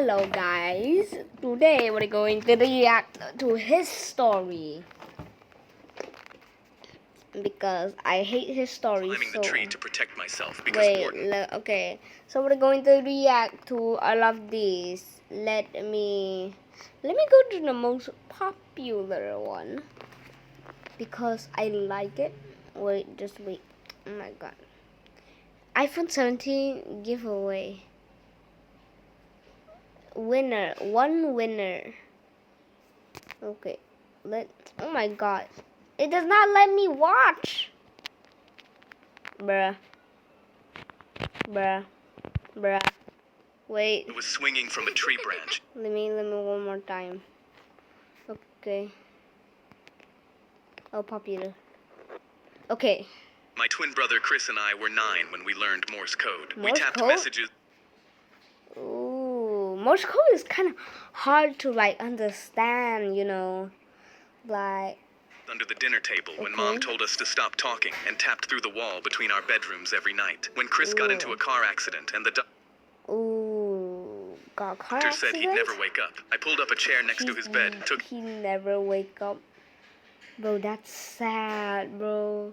Hello guys, today we're going to react to his story because I hate his story. Climbing the tree to protect myself because okay, so we're going to react to all of these. Let me go to the most popular one because I like it. Just wait. Oh my god. iPhone 17 giveaway. One winner. Okay, oh my god. It does not let me watch. Bruh. Wait. it was swinging from a tree branch. Let me one more time. Okay. Oh, popular. Okay. My twin brother Chris and I were 9 when we learned Morse code. We Morse tapped code? messages. Ooh, Morse code is kind of hard to understand, like. Under the dinner table when Mom told us to stop talking and tapped through the wall between our bedrooms every night. When Chris got into a car accident and the doctor said he'd never wake up. I pulled up a chair next to his bed. He never wake up. Bro, that's sad, bro.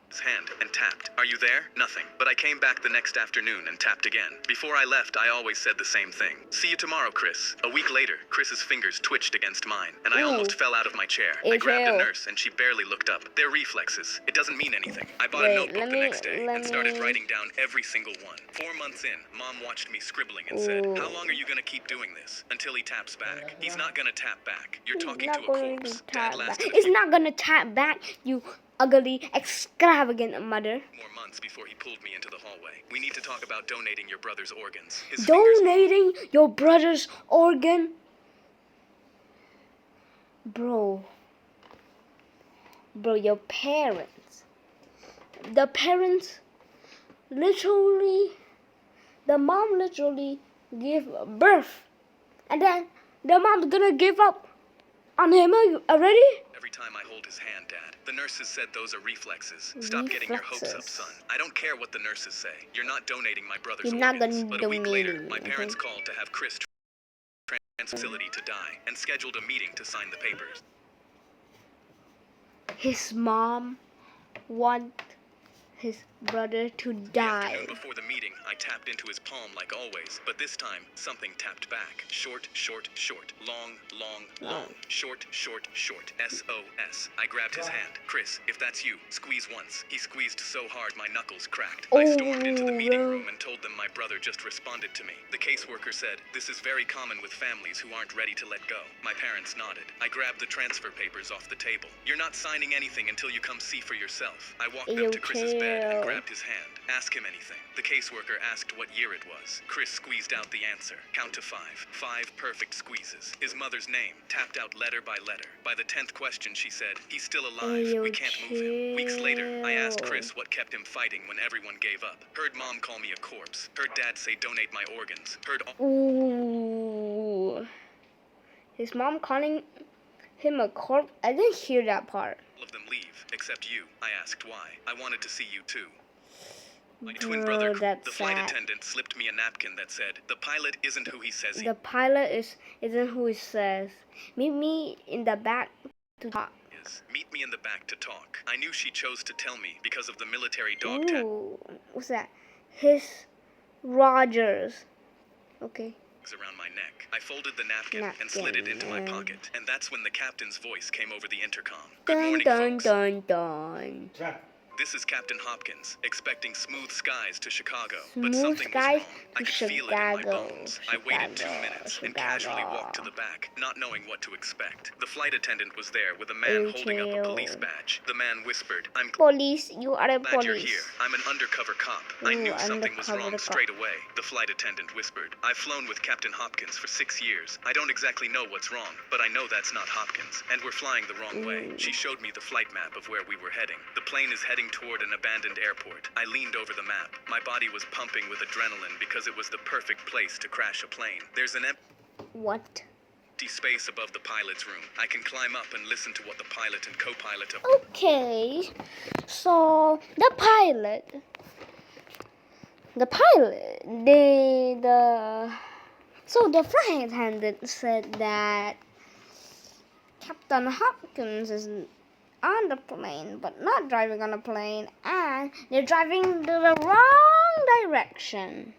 His hand and tapped. Are you there? Nothing. But I came back the next afternoon and tapped again. Before I left, I always said the same thing. See you tomorrow, Chris. A week later, Chris's fingers twitched against mine, and I almost fell out of my chair. I grabbed a nurse, and she barely looked up. They're reflexes. It doesn't mean anything. I bought a notebook the next day and started writing down every single one. 4 months in, Mom watched me scribbling and said, "How long are you gonna keep doing this? Until he taps back. He's not gonna tap back. You're talking to a corpse." Dad lasted It's not gonna tap back, you ugly, extravagant mother. More months before he pulled me into the hallway. We need to talk about donating your brother's organs. Donating your brother's organ? Bro, your parents. The parents literally, the mom literally gave birth. And then the mom's gonna give up on him already? Every time I hold his hand, Dad, the nurses said those are reflexes. Stop getting your hopes up, son. I don't care what the nurses say. You're not donating my brother's organs. But a week later, my parents called to have Chris facility to die and scheduled a meeting to sign the papers. His mom want his brother to die. The afternoon before the meeting, I tapped into his palm like always, but this time, something tapped back. Short, short, short. Long, long, long. Short, short, short. SOS. I grabbed his hand. Chris, if that's you, squeeze once. He squeezed so hard my knuckles cracked. I stormed into the meeting room and told them my brother just responded to me. The caseworker said, "This is very common with families who aren't ready to let go." My parents nodded. I grabbed the transfer papers off the table. "You're not signing anything until you come see for yourself." I walked up to Chris's bed and grabbed his hand. "Ask him anything." The caseworker asked what year it was. Chris squeezed out the answer. Count to 5. 5 perfect squeezes. His mother's name, tapped out letter by letter. By the 10th question, she said, "He's still alive. We can't move him." Weeks later, I asked Chris what kept him fighting when everyone gave up. Heard Mom call me a corpse. Heard Dad say donate my organs. Heard Ooh. His mom calling him a corpse? I didn't hear that part. All of them leave, except you. I asked why. I wanted to see you too. My twin brother, the flight attendant, slipped me a napkin that said, "The pilot isn't who he says he is." The pilot isn't who he says. Meet me in the back to talk. Meet me in the back to talk. I knew she chose to tell me because of the military dog tag. What's that? His Rogers. Okay. Around my neck. I folded the napkin and slid it into my pocket. And that's when the captain's voice came over the intercom. "Good morning, folks. Dun. This is Captain Hopkins, expecting smooth skies to Chicago. But something was wrong. I could feel it in my bones. I waited 2 minutes and casually walked to the back, not knowing what to expect. The flight attendant was there with a man holding up a police badge. The man whispered, "I'm police. You are a glad you're police. here. I'm an undercover cop." I knew something was wrong straight away. The flight attendant whispered, "I've flown with Captain Hopkins for 6 years. I don't exactly know what's wrong, but I know that's not Hopkins, and we're flying the wrong way." She showed me the flight map of where we were heading. The plane is heading toward an abandoned airport. I leaned over the map. My body was pumping with adrenaline because it was the perfect place to crash a plane. There's an empty space above the pilot's room. I can climb up and listen to what the pilot and co-pilot are. Okay, so the pilot, the So the flight attendant said that Captain Hopkins is on the plane, but not driving on the plane, and they're driving to the wrong direction.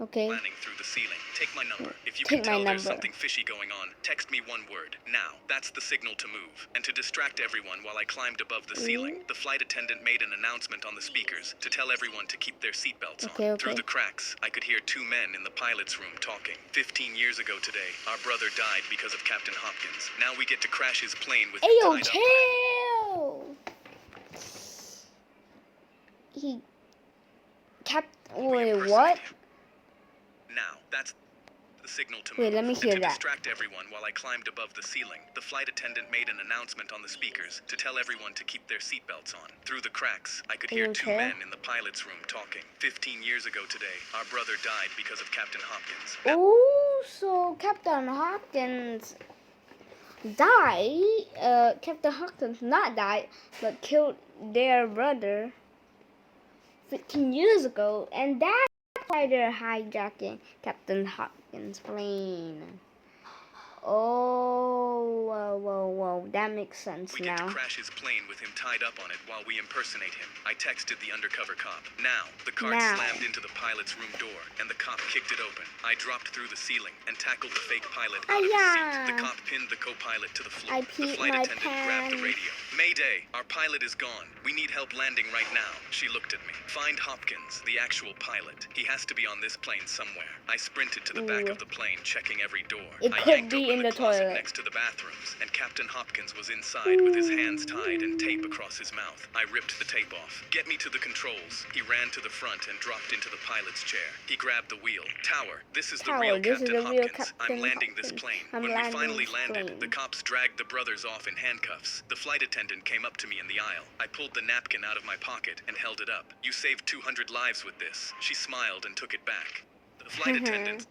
Okay. Planning through the ceiling. Take my number. If you Take can my tell there's number. something fishy going on, text me one word. Now. That's the signal to move. And to distract everyone while I climbed above the ceiling, the flight attendant made an announcement on the speakers to tell everyone to keep their seatbelts on. Through the cracks, I could hear two men in the pilot's room talking. 15 years ago today, our brother died because of Captain Hopkins. Now we get to crash his plane with him tied up. Chill! He kept... Wait, what? Now, that's the signal to Wait, move. let me hear and to that. distract everyone while I climbed above the ceiling, the flight attendant made an announcement on the speakers to tell everyone to keep their seatbelts on. Through the cracks, I could hear two men in the pilot's room talking. 15 years ago today, our brother died because of Captain Hopkins. Oh, so Captain Hopkins died. Captain Hopkins not died, but killed their brother 15 years ago, and that's why they're hijacking Captain Hopkins' plane. Oh, whoa, that makes sense We now. get to crash his plane with him tied up on it while we impersonate him. I texted the undercover cop. Now, the cart slammed into the pilot's room door, and the cop kicked it open. I dropped through the ceiling and tackled the fake pilot out of his seat. The cop pinned the co-pilot to the floor. The flight attendant grabbed the radio. Mayday, our pilot is gone. We need help landing right now. She looked at me. Find Hopkins, the actual pilot. He has to be on this plane somewhere. I sprinted to the back of the plane, checking every door. It could be in the closet toilet next to the bathrooms, and Captain Hopkins was inside with his hands tied and tape across his mouth. I ripped the tape off. Get me to the controls. He ran to the front and dropped into the pilot's chair. He grabbed the wheel. Tower, this is the real Captain Hopkins. I'm landing this plane. When we finally landed, the cops dragged the brothers off in handcuffs. The flight attendant came up to me in the aisle. I pulled the napkin out of my pocket and held it up. You saved 200 lives with this. She smiled and took it back. The flight attendant...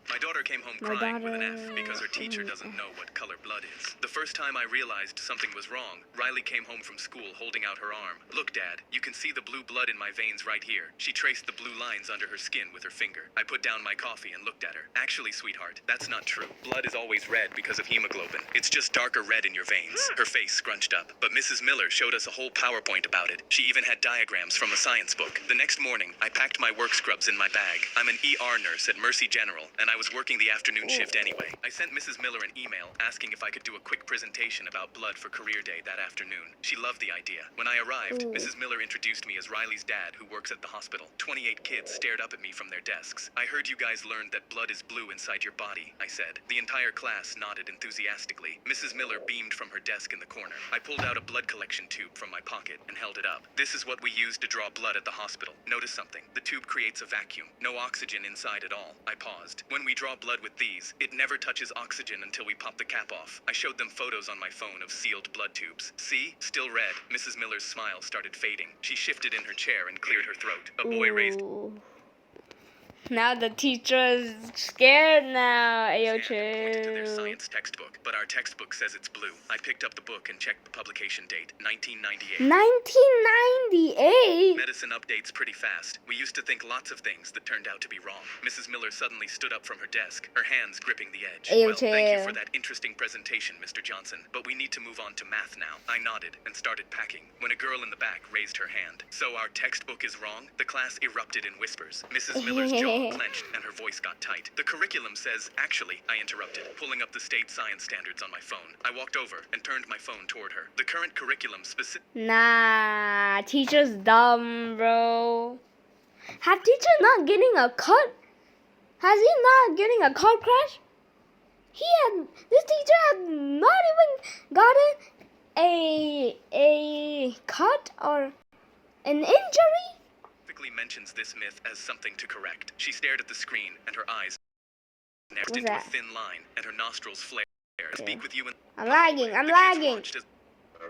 My daughter came home crying with an F because her teacher doesn't know what color blood is. The first time I realized something was wrong, Riley came home from school holding out her arm. Look, Dad, you can see the blue blood in my veins right here. She traced the blue lines under her skin with her finger. I put down my coffee and looked at her. Actually, sweetheart, that's not true. Blood is always red because of hemoglobin. It's just darker red in your veins. Her face scrunched up. But Mrs. Miller showed us a whole PowerPoint about it. She even had diagrams from a science book. The next morning, I packed my work scrubs in my bag. I'm an ER nurse at Mercy General, and I was working the afternoon shift anyway. I sent Mrs. Miller an email asking if I could do a quick presentation about blood for career day that afternoon. She loved the idea. When I arrived, Mrs. Miller introduced me as Riley's dad, who works at the hospital. 28 kids stared up at me from their desks. I heard you guys learned that blood is blue inside your body, I said. The entire class nodded enthusiastically. Mrs. Miller beamed from her desk in the corner. I pulled out a blood collection tube from my pocket and held it up. This is what we use to draw blood at the hospital. Notice something. The tube creates a vacuum. No oxygen inside at all. I paused. When we draw blood with these, it never touches oxygen until we pop the cap off. I showed them photos on my phone of sealed blood tubes. See? Still red. Mrs. Miller's smile started fading. She shifted in her chair and cleared her throat. A boy raised... Now the teacher is scared now. Ayo, and pointed to their chill. science textbook, but our textbook says it's blue. I picked up the book and checked the publication date, 1998. 1998? Medicine updates pretty fast. We used to think lots of things that turned out to be wrong. Mrs. Miller suddenly stood up from her desk, her hands gripping the edge. Ayo, Well, thank you chill. for that interesting presentation, Mr. Johnson, but we need to move on to math now. I nodded and started packing when a girl in the back raised her hand. So our textbook is wrong? The class erupted in whispers. Mrs. Miller's jaw clenched and her voice got tight. The curriculum says, actually, I interrupted, pulling up the state science standards on my phone. I walked over and turned my phone toward her. The current curriculum Nah, teacher's dumb, bro. Have teacher not getting a cut? Has he not getting a car crash? This teacher has not even gotten a cut or an injury? mentions this myth as something to correct. She stared at the screen, and her eyes narrowed What's into that? a thin line, and her nostrils flared. Speak with you in... I'm lagging. I'm The kids lagging. watched as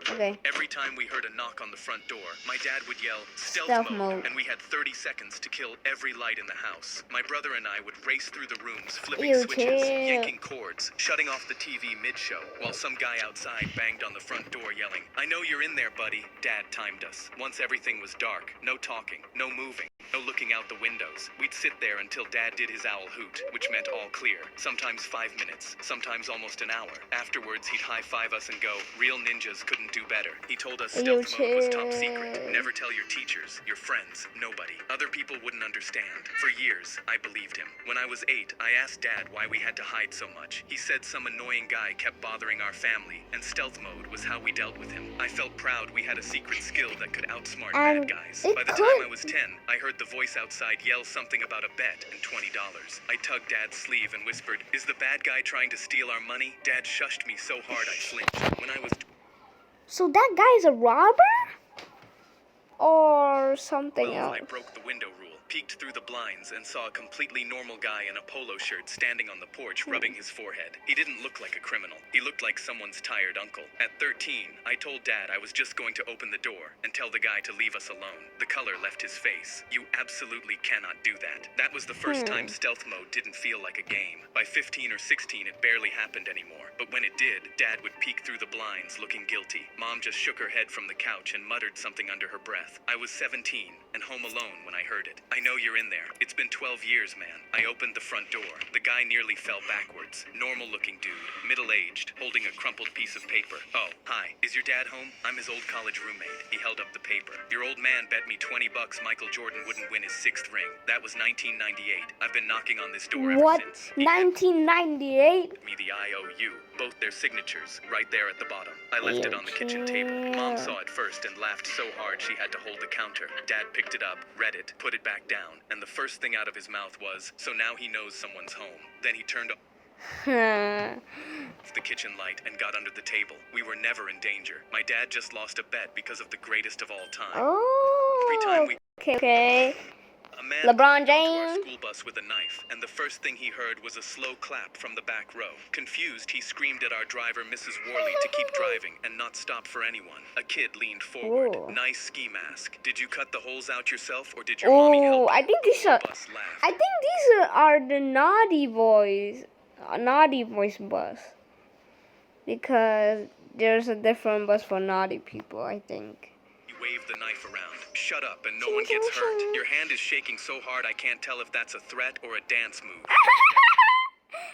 Okay. every time we heard a knock on the front door, my dad would yell, stealth Stealth mode, mode. and we had 30 seconds to kill every light in the house. My brother and I would race through the rooms, flipping Ew, switches, chill. yanking cords, shutting off the TV mid-show, while some guy outside banged on the front door yelling, I know you're in there, buddy. Dad timed us. Once everything was dark, no talking, no moving. No looking out the windows. We'd sit there until Dad did his owl hoot, which meant all clear. Sometimes 5 minutes, sometimes almost an hour. Afterwards, he'd high-five us and go, real ninjas couldn't do better. He told us stealth mode was top secret. Never tell your teachers, your friends, nobody. Other people wouldn't understand. For years, I believed him. When I was 8, I asked Dad why we had to hide so much. He said some annoying guy kept bothering our family, and stealth mode was how we dealt with him. I felt proud we had a secret skill that could outsmart bad guys. By the time I was 10, I heard the voice outside yell something about a bet and $20. I tugged Dad's sleeve and whispered, "Is the bad guy trying to steal our money?" Dad shushed me so hard I flinched. When I was... So that guy is a robber? Or something 12, else? I broke the window rule, peeked through the blinds, and saw a completely normal guy in a polo shirt standing on the porch rubbing his forehead. He didn't look like a criminal. He looked like someone's tired uncle. At 13, I told Dad I was just going to open the door and tell the guy to leave us alone. The color left his face. You absolutely cannot do that. That was the first time stealth mode didn't feel like a game. By 15 or 16, it barely happened anymore. But when it did, Dad would peek through the blinds looking guilty. Mom just shook her head from the couch and muttered something under her breath. I was 17 and home alone when I heard it. I know you're in there. It's been 12 years, man. I opened the front door. The guy nearly fell backwards. Normal-looking dude, middle-aged, holding a crumpled piece of paper. "Oh, hi. Is your dad home? I'm his old college roommate." He held up the paper. "Your old man bet me $20 Michael Jordan wouldn't win his 6th ring. That was 1998. I've been knocking on this door ever What? since." 1998? Me the IOU, both their signatures, right there at the bottom. I left it on the kitchen table. Mom saw it first and laughed so hard she had to hold the counter. Dad picked it up, read it, put it back down, and the first thing out of his mouth was, "So now he knows someone's home." Then he turned off the kitchen light and got under the table. We were never in danger. My dad just lost a bet because of the greatest of all time. Every time we... Okay. A man LeBron came to our James. school bus with a knife, and the first thing he heard was a slow clap from the back row. Confused, he screamed at our driver, Mrs. Worley, to keep driving and not stop for anyone. A kid leaned forward. Ooh. Nice ski mask. Did you cut the holes out yourself, or did your mommy help Oh, you? I think these are. The bus laughed. I think these are the naughty boys, naughty boys bus, because there's a different bus for naughty people. I think. He waved the knife around. "Shut up and no one gets hurt. Your hand is shaking so hard I can't tell if that's a threat or a dance move."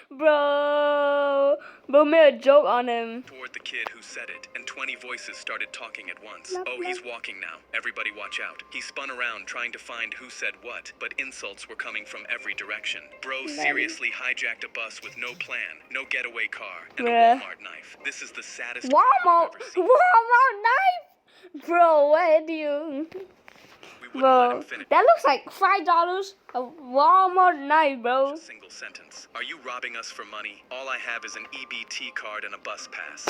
Bro made a joke on him. Toward the kid who said it, and 20 voices started talking at once. "Oh, he's walking now. Everybody watch out." He spun around trying to find who said what, but insults were coming from every direction. Bro seriously hijacked a bus with no plan, no getaway car, and a Walmart knife. This is the saddest crime I've ever seen. Walmart knife? Bro, where do you... We wouldn't let him finish That looks like $5 a Walmart knife, bro. a single sentence. "Are you robbing us for money? All I have is an EBT card and a bus pass."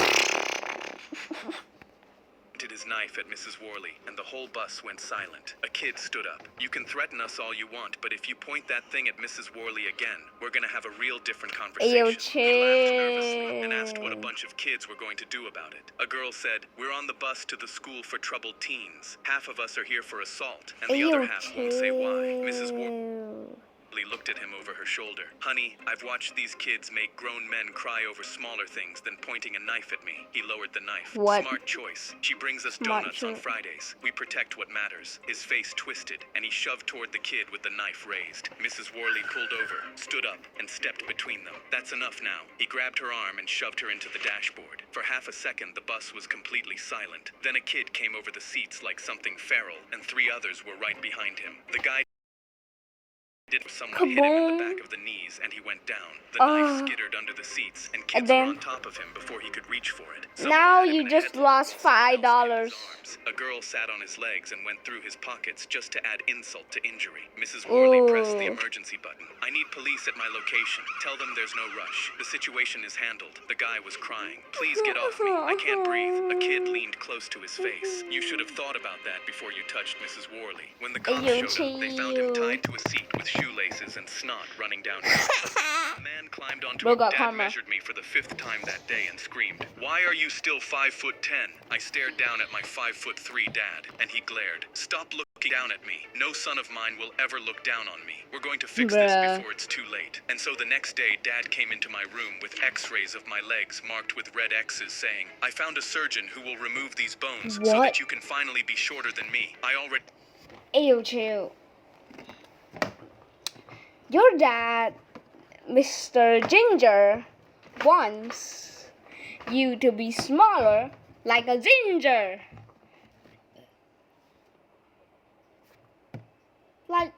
Pointed his knife at Mrs. Worley, and the whole bus went silent. A kid stood up. "You can threaten us all you want, but if you point that thing at Mrs. Worley again, we're gonna have a real different conversation." Yo, He laughed nervously and asked chill. what a bunch of kids were going to do about it. A girl said, "We're on the bus to the school for troubled teens. Half of us are here for assault, and the other half won't say why." Mrs. Worley looked at him over her shoulder. "Honey, I've watched these kids make grown men cry over smaller things than pointing a knife at me." He lowered the knife. What? "Smart choice. She brings us Smart donuts on choice. Fridays. We protect what matters." His face twisted, and he shoved toward the kid with the knife raised. Mrs. Worley pulled over, stood up, and stepped between them. "That's enough now." He grabbed her arm and shoved her into the dashboard. For half a second, the bus was completely silent. Then a kid came over the seats like something feral, and 3 others were right behind him. The guy someone hit him in the back of the knees, and he went down. The knife skittered under the seats, and kids then- were on top of him before he could reach for it. Someone Now had him you in a just headlock, lost and someone else pinned $5. his arms. A girl sat on his legs and went through his pockets just to add insult to injury. Mrs. Worley pressed the Ooh. emergency button. "I need police at my location. Tell them there's no rush. The situation is handled." The guy was crying. "Please get off me. I can't breathe." A kid leaned close to his face. "You should have thought about that before you touched Mrs. Worley." When the cops Yo, showed up, they found him chill. tied to a seat with shoelaces and snot running down his A man climbed onto Bro him. got Dad karma. measured me for the 5th time that day and screamed, "Why are you still 5'10"? I stared down at my 5'3" dad, and he glared. "Stop looking down at me. No son of mine will ever look down on me. We're going to fix this Bruh. before it's too late." And so the next day, Dad came into my room with x-rays of my legs marked with red X's saying, "I found a surgeon who will remove these bones so What? that you can finally be shorter than me. I already..." Ayo, chill. Your dad, Mr. Ginger, wants you to be smaller like a ginger. Like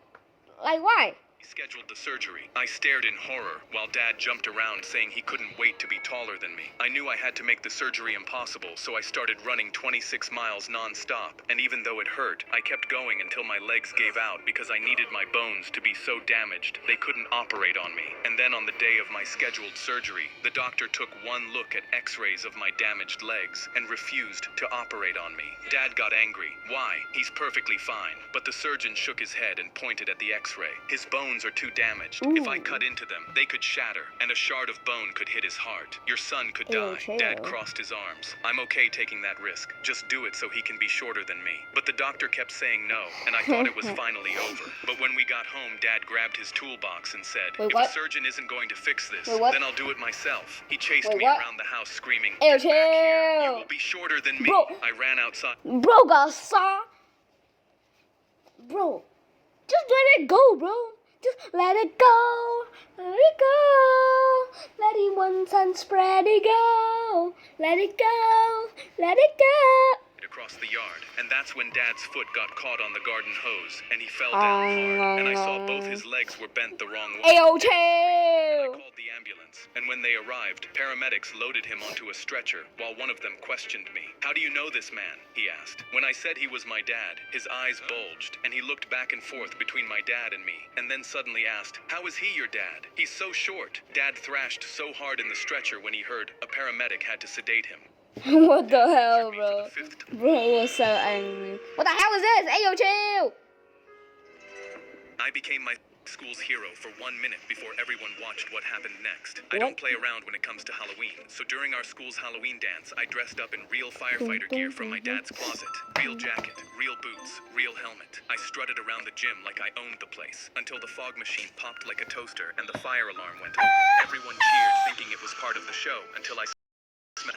why? He scheduled the surgery. I stared in horror while Dad jumped around saying he couldn't wait to be taller than me. I knew I had to make the surgery impossible, so I started running 26 miles non-stop. And even though it hurt, I kept going until my legs gave out because I needed my bones to be so damaged they couldn't operate on me. And then on the day of my scheduled surgery, the doctor took one look at x-rays of my damaged legs and refused to operate on me. Dad got angry. Why? He's perfectly fine. But the surgeon shook his head and pointed at the x-ray. His bones are too damaged. If I cut into them, they could shatter, and a shard of bone could hit his heart. Your son could die. Dad crossed his arms. I'm okay taking that risk. Just do it so he can be shorter than me. But the doctor kept saying no, and I thought it was finally over. But when we got home, Dad grabbed his toolbox and said, if a surgeon isn't going to fix this, then I'll do it myself. He chased me around the house screaming, get back here. You will be shorter than me. I ran outside. Bro got saw. Bro, just let it go, bro. Just let it go, let it go. Let it once and spread it go. Let it go, let it go. Across the yard, and that's when Dad's foot got caught on the garden hose, and he fell down hard, and I saw both his legs were bent the wrong way. Ayo, I called the ambulance, and when they arrived, paramedics loaded him onto a stretcher, while one of them questioned me. How do you know this man? He asked. When I said he was my dad, his eyes bulged, and he looked back and forth between my dad and me, and then suddenly asked, how is he your dad? He's so short. Dad thrashed so hard in the stretcher when he heard a paramedic had to sedate him. What the hell, bro? Bro was so angry. What the hell is this? Ayo, chill! I became my school's hero for 1 minute before everyone watched what happened next. I don't play around when it comes to Halloween, so during our school's Halloween dance, I dressed up in real firefighter gear from my dad's closet. Real jacket, real boots, real helmet. I strutted around the gym like I owned the place, until the fog machine popped like a toaster and the fire alarm went off. Everyone cheered thinking it was part of the show, until I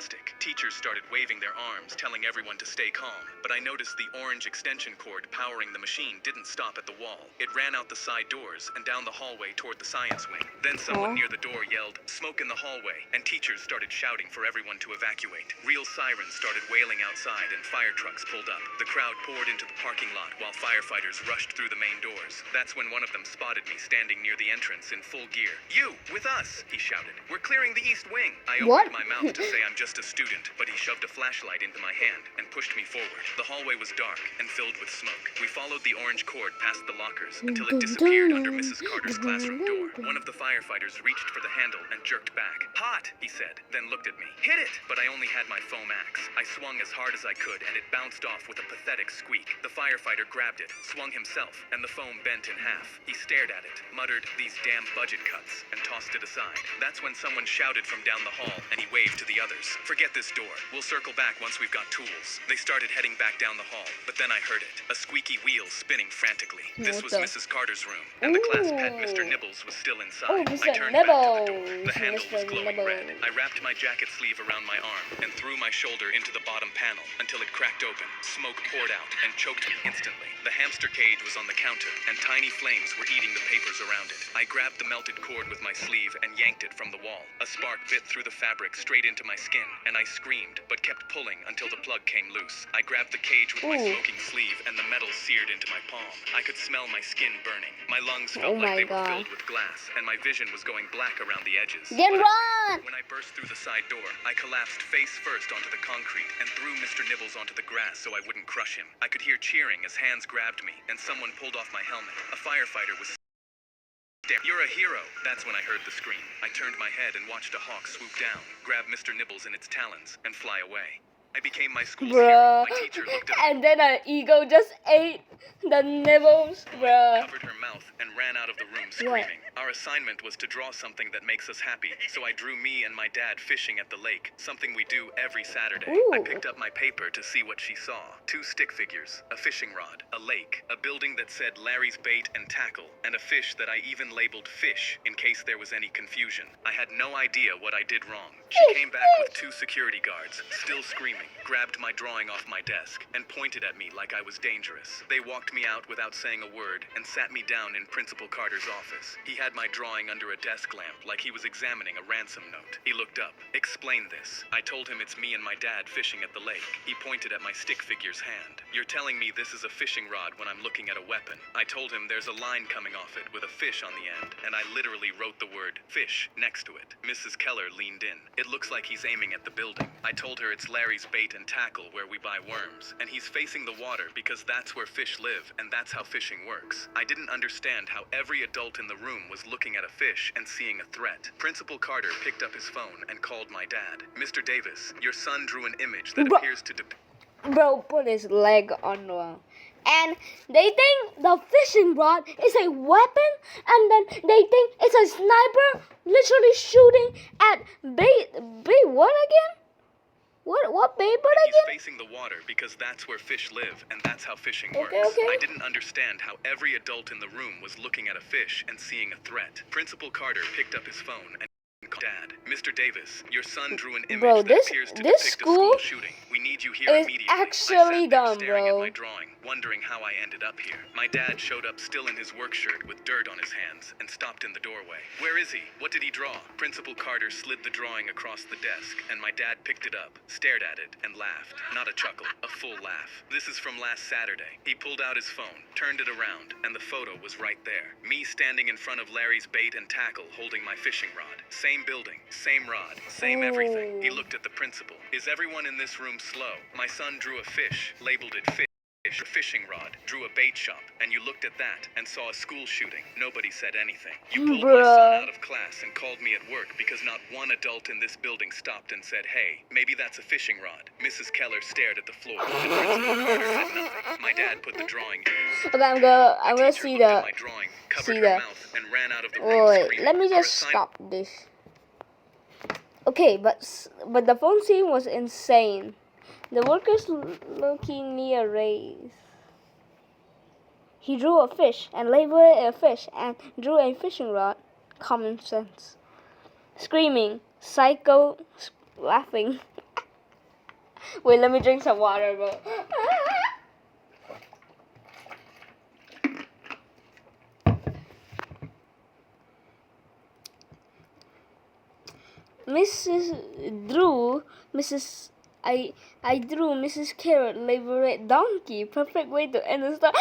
Stick. Teachers started waving their arms, telling everyone to stay calm, but I noticed the orange extension cord powering the machine didn't stop at the wall. It ran out the side doors and down the hallway toward the science wing. Then someone near the door yelled, "Smoke in the hallway," and teachers started shouting for everyone to evacuate. Real sirens started wailing outside and fire trucks pulled up. The crowd poured into the parking lot while firefighters rushed through the main doors. That's when one of them spotted me standing near the entrance in full gear. "You, with us," he shouted. "We're clearing the east wing." I opened my mouth to say I'm just a student, but he shoved a flashlight into my hand and pushed me forward. The hallway was dark and filled with smoke. We followed the orange cord past the lockers until it disappeared under Mrs. Carter's classroom door. One of the firefighters reached for the handle and jerked back. "Hot," he said, then looked at me. "Hit it!" But I only had my foam axe. I swung as hard as I could and it bounced off with a pathetic squeak. The firefighter grabbed it, swung himself, and the foam bent in half. He stared at it, muttered, "These damn budget cuts," and tossed it aside. That's when someone shouted from down the hall and he waved to the others. "Forget this door. We'll circle back once we've got tools." They started heading back down the hall, but then I heard it. A squeaky wheel spinning frantically. This was Mrs. Carter's room, and the class pet Mr. Nibbles was still inside. I turned back to the door. The handle was glowing red. I wrapped my jacket sleeve around my arm and threw my shoulder into the bottom panel until it cracked open. Smoke poured out and choked me instantly. The hamster cage was on the counter, and tiny flames were eating the papers around it. I grabbed the melted cord with my sleeve and yanked it from the wall. A spark bit through the fabric straight into my skin, and I screamed, but kept pulling until the plug came loose. I grabbed the cage with my smoking sleeve, and the metal seared into my palm. I could smell my skin burning. My lungs felt like they were filled with glass, and my vision was going black around the edges. When I burst through the side door, I collapsed face first onto the concrete and threw Mr. Nibbles onto the grass so I wouldn't crush him. I could hear cheering as hands grabbed me, and someone pulled off my helmet. A firefighter was "You're a hero." That's when I heard the scream. I turned my head and watched a hawk swoop down, grab Mr. Nibbles in its talons, and fly away. I became my school's hero. My teacher looked at me. And then an eagle just ate the nibbles, bruh. Covered her mouth and ran out of the room screaming. Our assignment was to draw something that makes us happy, so I drew me and my dad fishing at the lake, something we do every Saturday. I picked up my paper to see what she saw. 2 stick figures, a fishing rod, a lake, a building that said Larry's Bait and Tackle, and a fish that I even labeled Fish in case there was any confusion. I had no idea what I did wrong. She came back with 2 security guards, still screaming. grabbed my drawing off my desk, and pointed at me like I was dangerous. They walked me out without saying a word and sat me down in Principal Carter's office. He had my drawing under a desk lamp like he was examining a ransom note. He looked up. Explain this. I told him it's me and my dad fishing at the lake. He pointed at my stick figure's hand. You're telling me this is a fishing rod when I'm looking at a weapon. I told him there's a line coming off it with a fish on the end, and I literally wrote the word fish next to it. Mrs. Keller leaned in. It looks like he's aiming at the building. I told her it's Larry's bait and tackle where we buy worms, and he's facing the water because that's where fish live and that's how fishing works. I didn't understand how every adult in the room was looking at a fish and seeing a threat. Principal Carter picked up his phone and called my dad. Mr. Davis, your son drew an image that appears to depict... Bro put his leg on the wall. And they think the fishing rod is a weapon, and then they think it's a sniper literally shooting at bait what again? What bait bird again? He's facing the water because that's where fish live and that's how fishing works. Okay. I didn't understand how every adult in the room was looking at a fish and seeing a threat. Principal Carter picked up his phone and called Dad. Mr. Davis, your son drew an image that appears to depict a school shooting. We need you here immediately. Actually I sat there dumb, staring bro. at my drawing, wondering how I ended up here. My dad showed up still in his work shirt with dirt on his hands and stopped in the doorway. Where is he? What did he draw? Principal Carter slid the drawing across the desk, and my dad picked it up, stared at it, and laughed. Not a chuckle, a full laugh. This is from last Saturday. He pulled out his phone, turned it around, and the photo was right there. Me standing in front of Larry's bait and tackle holding my fishing rod. Same building, same rod, same everything. He looked at the principal. Is everyone in this room slow? My son drew a fish, labeled it fish. A fishing rod, drew a bait shop, and you looked at that and saw a school shooting. Nobody said anything. You pulled my son out of class and called me at work because not one adult in this building stopped and said, hey, maybe that's a fishing rod. Mrs. Keller stared at the floor, and Principal Carter said nothing. My dad put the drawing in. Okay, I'm gonna see the My drawing, covered her mouth, and ran out of the room wait, screaming. let me just stop this. Okay, but the phone scene was insane. The workers looking near Ray's. He drew a fish and labeled it a fish and drew a fishing rod. Common sense. Screaming. Psycho. Laughing. Wait, let me drink some water, bro. I drew Mrs. Carrot labeled it donkey. Perfect way to end the story.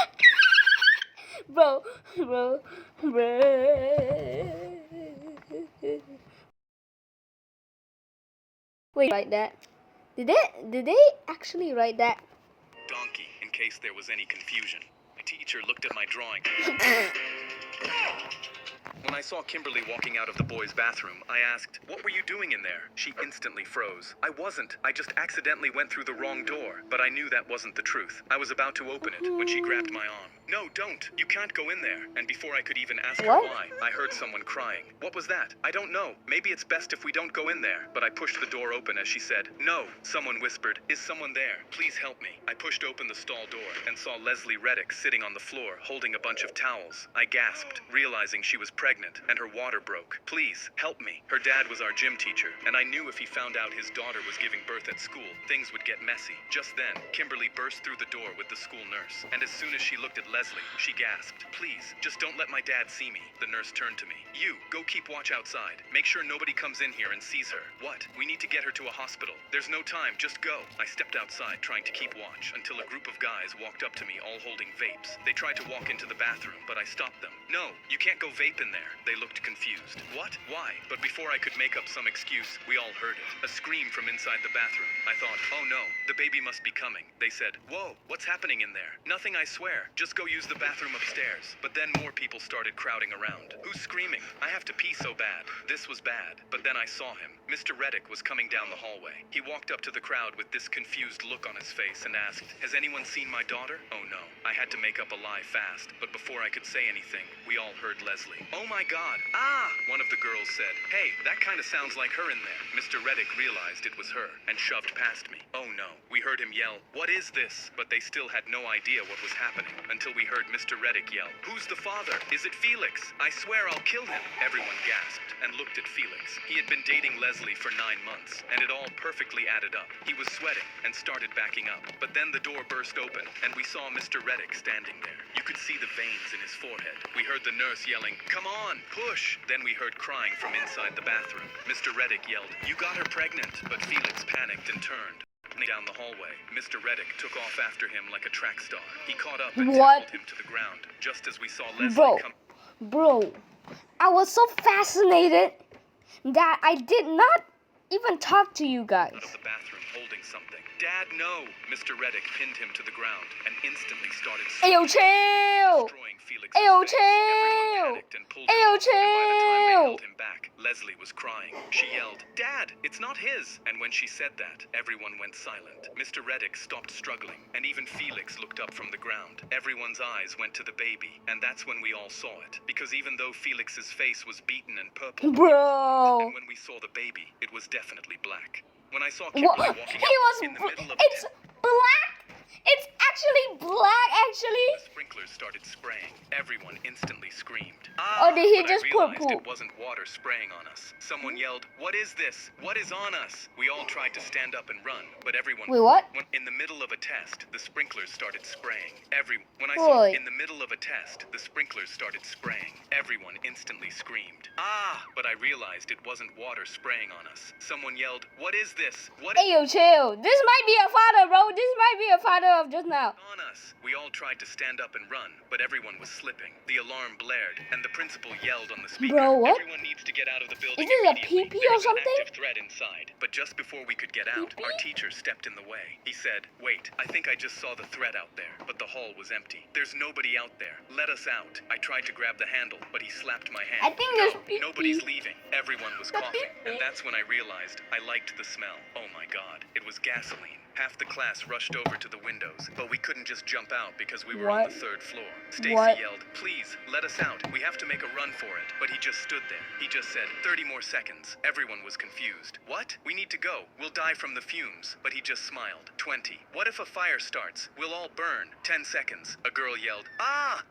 bro. Wait, write that? Did they actually write that? Donkey, in case there was any confusion. My teacher looked at my drawing. When I saw Kimberly walking out of the boys' bathroom, I asked, what were you doing in there? She instantly froze. I wasn't. I just accidentally went through the wrong door. But I knew that wasn't the truth. I was about to open it when she grabbed my arm. No, don't. You can't go in there. And before I could even ask her why, I heard someone crying. What was that? I don't know. Maybe it's best if we don't go in there. But I pushed the door open as she said, no. Someone whispered, is someone there? Please help me. I pushed open the stall door and saw Leslie Reddick sitting on the floor holding a bunch of towels. I gasped, realizing she was pregnant and her water broke. Please, help me. Her dad was our gym teacher, and I knew if he found out his daughter was giving birth at school, things would get messy. Just then, Kimberly burst through the door with the school nurse, and as soon as she looked at Leslie, she gasped, please, just don't let my dad see me. The nurse turned to me. You, go keep watch outside. Make sure nobody comes in here and sees her. What? We need to get her to a hospital. There's no time, just go. I stepped outside trying to keep watch until a group of guys walked up to me all holding vapes. They tried to walk into the bathroom, but I stopped them. No, you can't go vape in there. They looked confused. What? Why? But before I could make up some excuse, we all heard it. A scream from inside the bathroom. I thought, oh no, the baby must be coming. They said, whoa, what's happening in there? Nothing, I swear. Just go use the bathroom upstairs. But then more people started crowding around. Who's screaming? I have to pee so bad. This was bad. But then I saw him. Mr. Reddick was coming down the hallway. He walked up to the crowd with this confused look on his face and asked, has anyone seen my daughter? Oh no. I had to make up a lie fast. But before I could say anything, we all heard Leslie. Oh my God. Ah! One of the girls said, hey, that kind of sounds like her in there. Mr. Reddick realized it was her and shoved past me. Oh no. We heard him yell, what is this? But they still had no idea what was happening until until we heard Mr. Reddick yell, "Who's the father? Is it Felix? I swear I'll kill him." Everyone gasped and looked at Felix. He had been dating Leslie for 9 months, and it all perfectly added up. He was sweating and started backing up. But then the door burst open, and we saw Mr. Reddick standing there. You could see the veins in his forehead. We heard the nurse yelling, "Come on, push!" Then we heard crying from inside the bathroom. Mr. Reddick yelled, "You got her pregnant!" But Felix panicked and turned. Down the hallway, Mr. Reddick took off after him like a track star. He caught up and tackled him to the ground, just as we saw Leslie come. Bro, I was so fascinated that I did not even talk to you guys. Out of the bathroom holding something. "Dad, no!" Mr. Reddick pinned him to the ground and instantly started Ayo, chill! destroying Felix's Ayo, face. Everyone panicked and pulled him Ayo, off, and by the time they chill! held him back, Leslie was crying. She yelled, "Dad, it's not his!" And when she said that, everyone went silent. Mr. Reddick stopped struggling, and even Felix looked up from the ground. Everyone's eyes went to the baby, and that's when we all saw it. Because even though Felix's face was beaten and purple, Bro! and when we saw the baby, it was definitely black. When I saw What? Kimberly walking He out was. in the middle of It's black. It's actually black. Actually. the sprinklers started spraying, everyone instantly screamed. Or did he But just I put realized poop? it wasn't water spraying on us. Someone yelled, "What is this? What is on us?" We all tried to stand up and run, but everyone. Wait, what? In the middle of a test, the sprinklers started spraying. When I saw Wait. in the middle of a test, the sprinklers started spraying. Everyone instantly screamed. But I realized it wasn't water spraying on us. Someone yelled, "What is this? What is Ayo, chill. This might be a father, bro. This might be a father of just now. on us?" We all tried to stand up and run, but everyone was slipping. The alarm blared, and the principal yelled on the speaker, Bro, what? "Everyone needs to get out of the building Is this a immediately. pee-pee There or is an something? active threat inside." But just before we could get out, our teacher stepped in the way. He said, "Wait, I think I just saw the threat out there, but the hall was empty. There's nobody out there. Let us out." I tried to grab the handle, but he slapped my hand. I think there's "No, pee-pee." nobody's leaving." Everyone was coughing, and that's when I realized I liked the smell. Oh my God, it was gasoline. Half the class rushed over to the windows, but we couldn't just jump out because we were on What? the 3rd floor. Stacy What? yelled, "Please, let us out. We have to make a run for it." But he just stood there. He just said, 30 more seconds. Everyone was confused. "What? We need to go. We'll die from the fumes." But he just smiled. 20. "What if a fire starts? We'll all burn." 10 seconds. A girl yelled,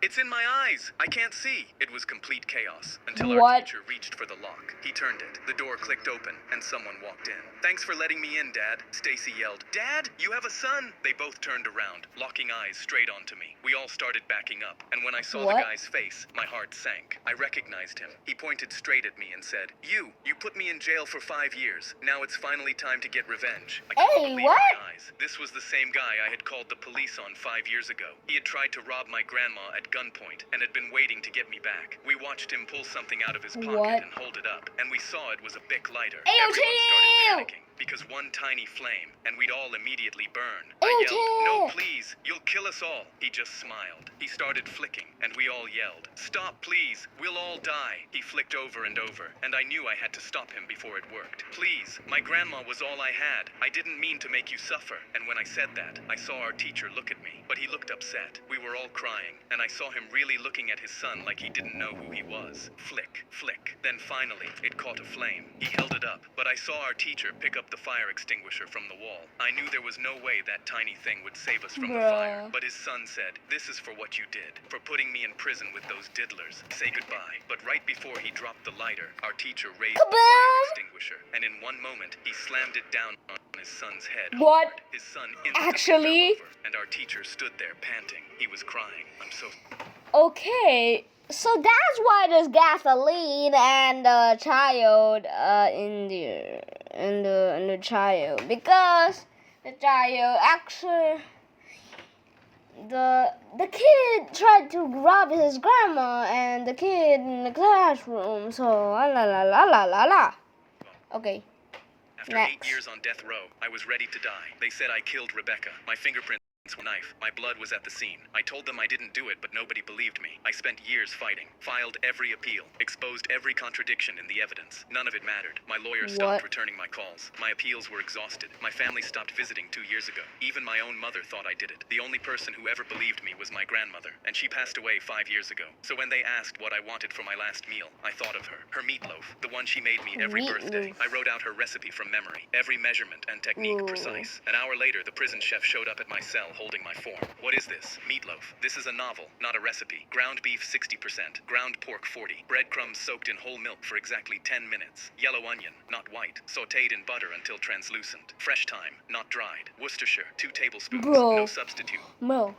It's in my eyes. I can't see." It was complete chaos until our What? teacher reached for the lock. He turned it. The door clicked open, and someone walked in. "Thanks for letting me in, Dad." Stacy yelled, "Dad, you have a son!" They both turned around, locking eyes straight onto me. We all started backing up, and when I saw What? the guy's face, my heart sank. I recognized him. He pointed straight at me and said, You put me in jail for 5 years. Now it's finally time to get revenge." I couldn't Hey, believe what? my eyes. This was the same guy I had called the police on 5 years ago. He had tried to rob my grandma at gunpoint and had been waiting to get me back. We watched him pull something out of his pocket What? and hold it up, and we saw it was a Bic lighter. Ayo, Everyone started chill! panicking because one tiny flame, and we'd all immediately burn. Ayo, I yelled, chill! "No, please, you'll kill us all." He just smiled. He started flicking, and we all yelled, "Stop, please, we'll all die." He flicked over and over, and I knew I had to stop him before it worked. "Please, my grandma was all I had. I didn't mean to make you suffer." And when I said that, I saw our teacher look at me, but he looked upset. We were all crying, and I saw him really looking at his son like he didn't know who he was. Flick, flick. Then finally, it caught a flame. He held it up, but I saw our teacher pick up the fire extinguisher from the wall. I knew there was no way that tiny thing would save us from the Bruh. fire, but his son said, "This is for what you did, for putting me in prison with those diddlers. Say goodbye." But right before he dropped the lighter, our teacher raised the fire Kaboom! extinguisher, and in one moment, he slammed it down on his son's head. What? hard. His son instantly Actually? fell over, and our teacher stood there panting. He was crying. I'm so... Okay, so that's why there's gasoline and a child in the child, because the child actually the kid tried to rob his grandma and the kid in the classroom. So la la la la la la. Okay. After Next. 8 years on death row, I was ready to die. They said I killed Rebecca. My fingerprints were knife. My blood was at the scene. I told them I didn't do it, but nobody believed me. I spent years fighting, filed every appeal, exposed every contradiction in the evidence. None of it mattered. My lawyer stopped What? returning my calls. My appeals were exhausted. My family stopped visiting 2 years ago. Even my own mother thought I did it. The only person who ever believed me was my grandmother, and she passed away 5 years ago. So when they asked what I wanted for my last meal, I thought of her. Her meatloaf, the one she made me every birthday. Meatloaf. I wrote out her recipe from memory, every measurement and technique Ooh. precise. An hour later, the prison chef showed up at my cell holding my form. What is this? Meatloaf. This is a novel, not a recipe. Ground beef 60%, ground pork 40, breadcrumbs soaked in whole milk for exactly 10 minutes. Yellow onion, not white, sautéed in butter until translucent. Fresh thyme, not dried. Worcestershire, 2 tablespoons, no substitute. Bro,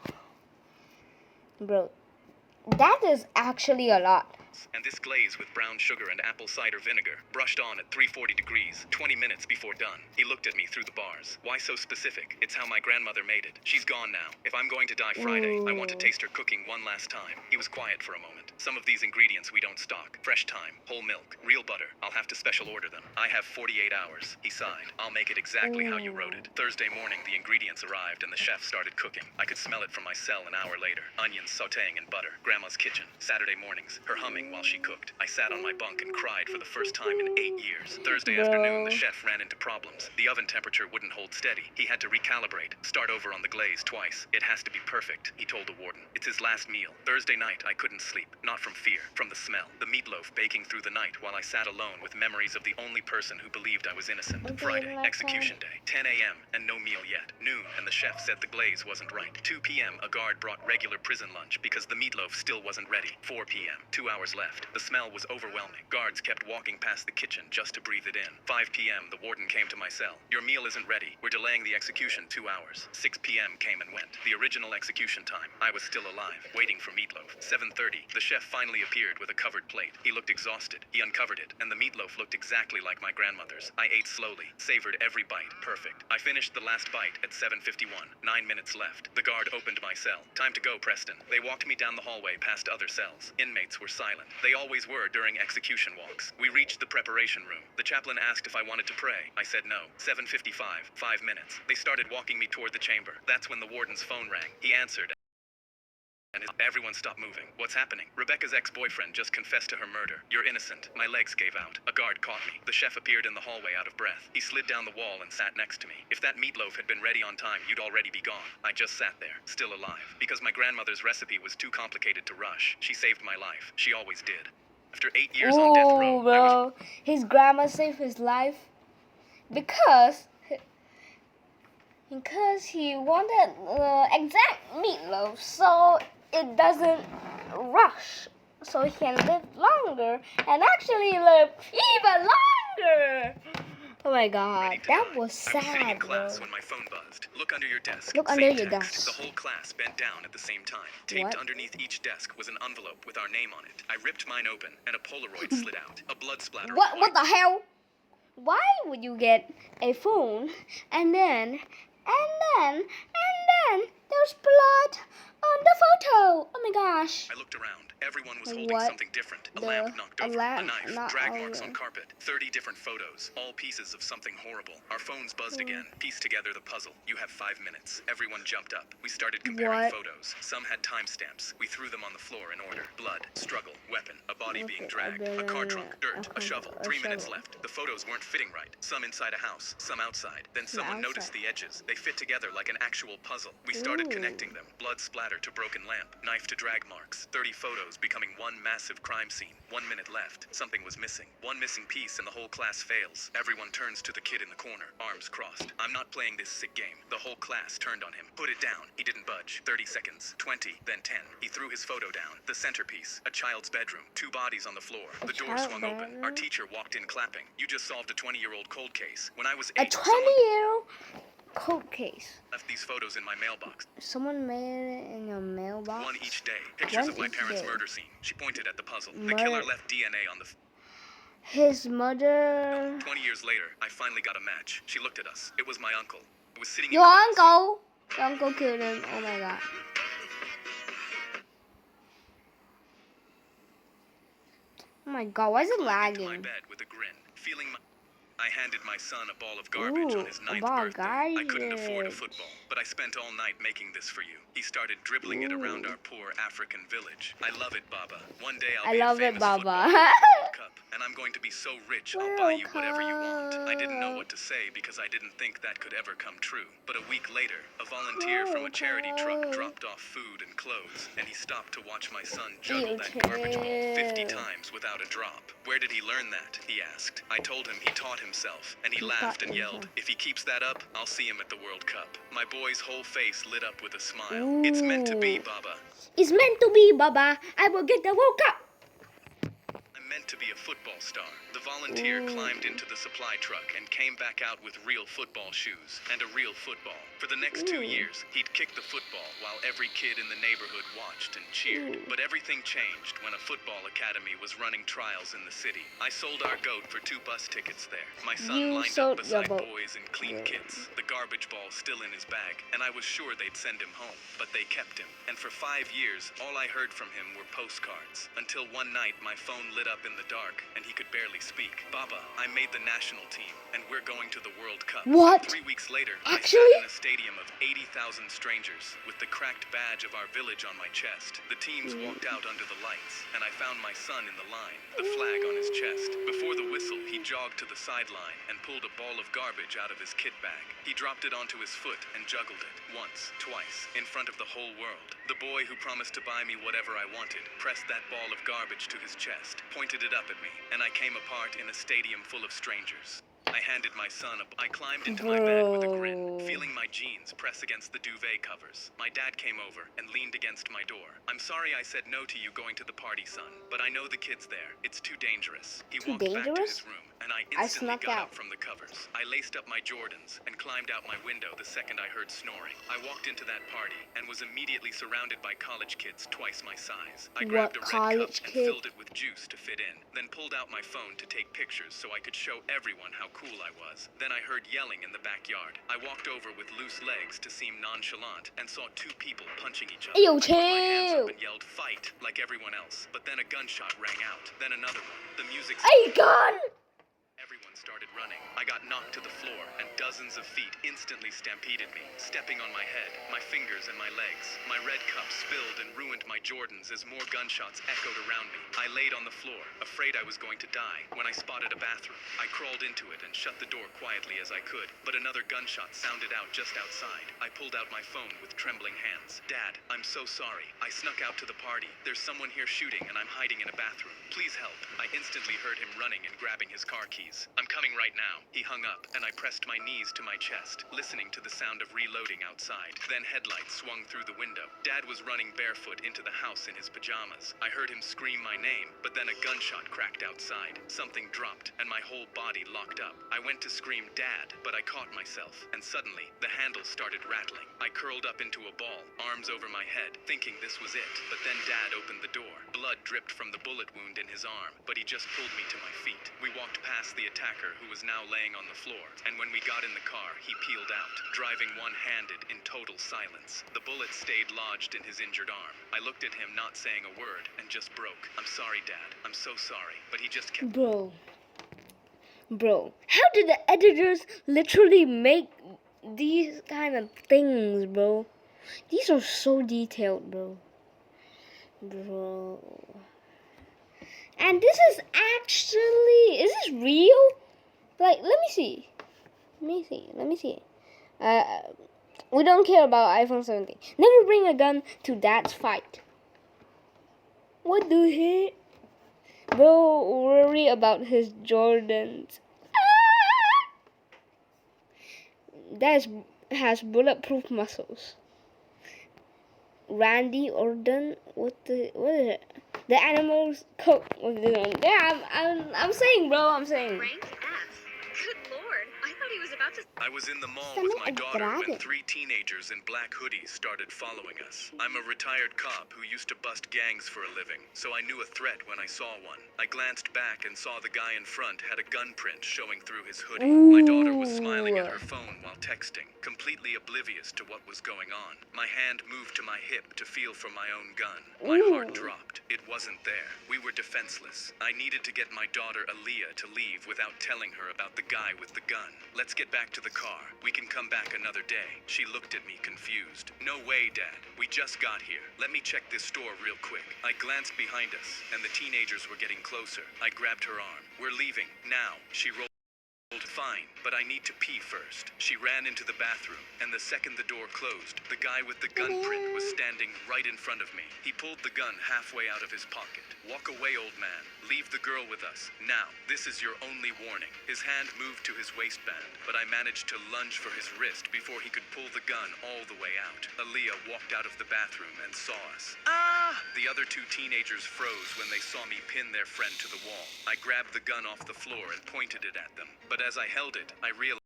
that is actually a lot. And this glaze with brown sugar and apple cider vinegar, brushed on at 340 degrees, 20 minutes before done. He looked at me through the bars. Why so specific? It's how my grandmother made it. She's gone now. If I'm going to die Friday, I want to taste her cooking one last time. He was quiet for a moment. Some of these ingredients we don't stock. Fresh thyme, whole milk, real butter. I'll have to special order them. I have 48 hours. He sighed. I'll make it exactly how you wrote it. Thursday morning, the ingredients arrived and the chef started cooking. I could smell it from my cell an hour later. Onions sautéing in butter. Grandma's kitchen. Saturday mornings, her humming while she cooked. I sat on my bunk and cried for the first time in 8 years. Thursday afternoon, the chef ran into problems. The oven temperature wouldn't hold steady. He had to recalibrate. Start over on the glaze twice. It has to be perfect, he told the warden. It's his last meal. Thursday night, I couldn't sleep. Not from fear, from the smell. The meatloaf baking through the night while I sat alone with memories of the only person who believed I was innocent. Friday, execution day. 10 a.m. and no meal yet. Noon, and the chef said the glaze wasn't right. 2 p.m., a guard brought regular prison lunch because the meatloaf still wasn't ready. 4 p.m., 2 hours left. The smell was overwhelming. Guards kept walking past the kitchen just to breathe it in. 5 p.m., the warden came to my cell. Your meal isn't ready. We're delaying the execution 2 hours. 6 p.m. came and went. The original execution time. I was still alive, waiting for meatloaf. 7:30, the chef finally appeared with a covered plate. He looked exhausted. He uncovered it, and the meatloaf looked exactly like my grandmother's. I ate slowly, savored every bite. Perfect. I finished the last bite at 7:51. 9 minutes left. The guard opened my cell. Time to go, Preston. They walked me down the hallway past other cells. Inmates were silent. They always were during execution walks. We reached the preparation room. The chaplain asked if I wanted to pray. I said no. 7:55. 5 minutes. They started walking me toward the chamber. That's when the warden's phone rang. He answered. And everyone stopped moving. What's happening? Rebecca's ex-boyfriend just confessed to her murder. You're innocent. My legs gave out. A guard caught me. The chef appeared in the hallway out of breath. He slid down the wall and sat next to me. If that meatloaf had been ready on time, you'd already be gone. I just sat there, still alive. Because my grandmother's recipe was too complicated to rush. She saved my life. She always did. After 8 years on death row, bro, his grandma saved his life because he wanted the exact meatloaf so it doesn't rush, so he can live longer and actually live even longer. Oh my god, that was sad, in class when my phone buzzed. Look under your desk. Look under your desk. The whole class bent down at the same time. Taped underneath each desk was an envelope with our name on it. I ripped mine open and a Polaroid slid out. A blood splatter. What the hell? Why would you get a phone and then there's blood on the photo? Oh my gosh. I looked around. Everyone was holding something different. A lamp knocked over, a knife, drag marks on carpet, 30 different photos, all pieces of something horrible. Our phones buzzed again. Piece together the puzzle. You have 5 minutes. Everyone jumped up. We started comparing photos. Some had timestamps. We threw them on the floor in order. Blood, struggle, weapon, a body being dragged, a car trunk, dirt, a shovel. 3 minutes left. The photos weren't fitting right. Some inside a house, some outside. Then someone noticed the edges. They fit together like an actual puzzle. We started connecting them. Blood splatter to broken lamp, knife to drag marks. 30 photos becoming one massive crime scene. 1 minute left. Something was missing. One missing piece and the whole class fails. Everyone turns to the kid in the corner, arms crossed. I'm not playing this sick game. The whole class turned on him. Put it down. He didn't budge. 30 seconds. 20, then 10. He threw his photo down. The centerpiece. A child's bedroom. 2 bodies on the floor. The door swung open. Our teacher walked in clapping. You just solved a 20-year-old cold case. When I was 8, a 20-year-old cold case. Left these photos in my mailbox. Someone made it in your mailbox? One each day. Pictures of my parents' murder scene. She pointed at the puzzle. The killer left DNA on the... His mother... 20 years later, I finally got a match. She looked at us. It was my uncle. It was sitting Your uncle? Your uncle killed him. Oh my god. Oh my god, why is it lagging? My bed with a grin, feeling I handed my son a ball of garbage on his 9th birthday. I couldn't afford a football, but I spent all night making this for you. He started dribbling it around our poor African village. I love it, Baba. One day I'll be a famous footballer. Cup, and I'm going to be so rich I'll buy you whatever you want. I didn't know Cup. what to say because I didn't think that could ever come true. But a week later, a volunteer from a charity truck dropped off food and clothes, and he stopped to watch my son juggle that garbage ball 50 times without a drop. Where did he learn that? He asked. I told him he taught himself, and he laughed and yelled, if he keeps that up, I'll see him at the World Cup. My boy's whole face lit up with a smile. It's meant to be, Baba. It's meant to be, Baba. I will get the World Cup. I'm meant to be a football star. The volunteer climbed into the supply truck and came back out with real football shoes and a real football. For the next 2 years, he'd kick the football while every kid in the neighborhood watched and cheered. But everything changed when a football academy was running trials in the city. I sold our goat for 2 bus tickets there. My son lined up beside boys in clean kits, the garbage ball still in his bag, and I was sure they'd send him home. But they kept him. And for 5 years, all I heard from him were postcards. Until one night, my phone lit up in the dark, and he could barely speak. Baba, I made the national team, and we're going to the World Cup. What? 3 weeks later, Actually? I sat in a stadium of 80,000 strangers with the cracked badge of our village on my chest. The teams walked out under the lights, and I found my son in the line, the flag on his chest. Before the whistle, he jogged to the sideline and pulled a ball of garbage out of his kit bag. He dropped it onto his foot and juggled it, once, twice, in front of the whole world. The boy who promised to buy me whatever I wanted pressed that ball of garbage to his chest, pointed it up at me, and I came apart in a stadium full of strangers. I handed my son a... I climbed into my bed with a grin, feeling my jeans press against the duvet covers. My dad came over and leaned against my door. I'm sorry I said no to you going to the party, son, but I know the kids there. It's too dangerous. He walked back to his room, and I instantly got up from the covers. I laced up my Jordans and climbed out my window the second I heard snoring. I walked into that party and was immediately surrounded by college kids twice my size. I grabbed a red cup and filled it with juice to fit in, then pulled out my phone to take pictures so I could show everyone how cool I was. Then I heard yelling in the backyard. I walked over with loose legs to seem nonchalant and saw 2 people punching each other. Yo, I put my hands chill. up and yelled, fight, like everyone else. But then a gunshot rang out. Then another one. The music... Hey, gun! Everyone started running. I got knocked to the floor, and dozens of feet instantly stampeded me, stepping on my head, my fingers, and my legs. My red cup spilled and ruined my Jordans as more gunshots echoed around me. I laid on the floor, afraid I was going to die, when I spotted a bathroom. I crawled into it and shut the door quietly as I could, but another gunshot sounded out just outside. I pulled out my phone with trembling hands. Dad, I'm so sorry. I snuck out to the party. There's someone here shooting, and I'm hiding in a bathroom. Please help. I instantly heard him running and grabbing his car keys. I'm coming right now. He hung up, and I pressed my knees to my chest, listening to the sound of reloading outside. Then headlights swung through the window. Dad was running barefoot into the house in his pajamas. I heard him scream my name, but then a gunshot cracked outside. Something dropped, and my whole body locked up. I went to scream Dad, but I caught myself, and suddenly, the handle started rattling. I curled up into a ball, arms over my head, thinking this was it. But then Dad opened the door. Blood dripped from the bullet wound in his arm, but he just pulled me to my feet. We walked past the attacker, who was now laying on the floor, and when we got in the car, he peeled out, driving one-handed in total silence. The bullet stayed lodged in his injured arm. I looked at him, not saying a word, and just broke. I'm sorry, Dad. I'm so sorry. But he just kept... Bro, how did the editors literally make these kind of things, bro? These are so detailed, bro. And this is actually... Is this real? Like, let me see. We don't care about iPhone 17. Never bring a gun to Dad's fight. What the heck? Bro, worry about his Jordans. That has bulletproof muscles. Randy Orton, what is it? The animal's coat was this one. Yeah, I'm saying, bro. I'm saying. Rank F. Good lord, I thought he was about to... I was in the mall with my daughter when 3 teenagers in black hoodies started following us. I'm a retired cop who used to bust gangs for a living, so I knew a threat when I saw one. I glanced back and saw the guy in front had a gun print showing through his hoodie. My daughter was smiling at her phone while texting, completely oblivious to what was going on. My hand moved to my hip to feel for my own gun. My heart dropped. It wasn't there. We were defenseless. I needed to get my daughter Aaliyah to leave without telling her about the guy with the gun. Let's get back back to the car. We can come back another day. She looked at me confused. No way, Dad. We just got here. Let me check this store real quick. I glanced behind us, and the teenagers were getting closer. I grabbed her arm. We're leaving. Now. She rolled. Fine, but I need to pee first. She ran into the bathroom, and the second the door closed, the guy with the gun print was standing right in front of me. He pulled the gun halfway out of his pocket. Walk away, old man. Leave the girl with us. Now, this is your only warning. His hand moved to his waistband, but I managed to lunge for his wrist before he could pull the gun all the way out. Aaliyah walked out of the bathroom and saw us. Ah! The other two teenagers froze when they saw me pin their friend to the wall. I grabbed the gun off the floor and pointed it at them. But as I held it, I realized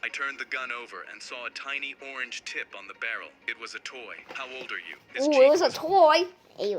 I turned the gun over and saw a tiny orange tip on the barrel. It was a toy. How old are you? His Ooh, cheek it was a toy.